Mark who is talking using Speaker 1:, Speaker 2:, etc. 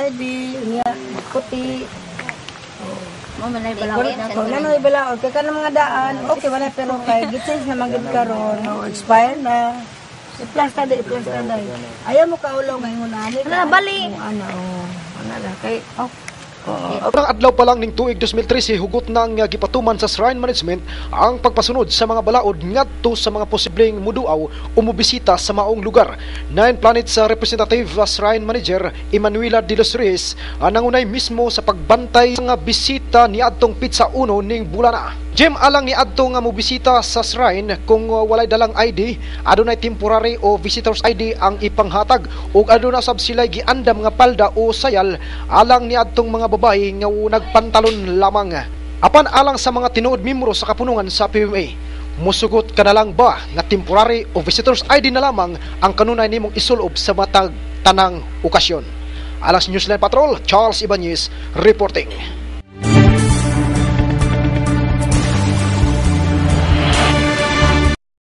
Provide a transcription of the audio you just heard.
Speaker 1: ID, niya, puti.
Speaker 2: Mo man ay balawin.
Speaker 1: Kung na may balaod, kaya ka ng mga daan, okay, wala, pero kay gitsis na magid karon, no, expire na. I-plus na day. Ayaw mo kaulaw ngayon na.
Speaker 2: Ano na, bali?
Speaker 1: Ano na, kay,
Speaker 3: Ang adlaw pa lang ning tuig 2013 hugot nang gipatuman sa Shrine Management ang pagpasunod sa mga balaod ngadto sa mga posibleng muduaw o mobisita sa maong lugar. Nine Planets representative Shrine Manager Emanuela de los Reyes nangunay mismo sa pagbantay nga bisita ni adtong Pitsa 1 ning bulana. Jim, alang ni adto nga mobisita sa shrine kung walay dalang ID, adunay temporary o visitors ID ang ipanghatag ug aduna sab sila'y giandam nga palda o sayal alang ni adtong mga babae nga nagpantalon lamang. Apan alang sa mga tinuod miyembro sa kapunungan sa PMA, musugot ka na lang ba nga temporary o visitors ID na lamang ang kanunay nimong isulob sa matag tanang okasyon? Alas Newsline Patrol, Charles Ibanez reporting.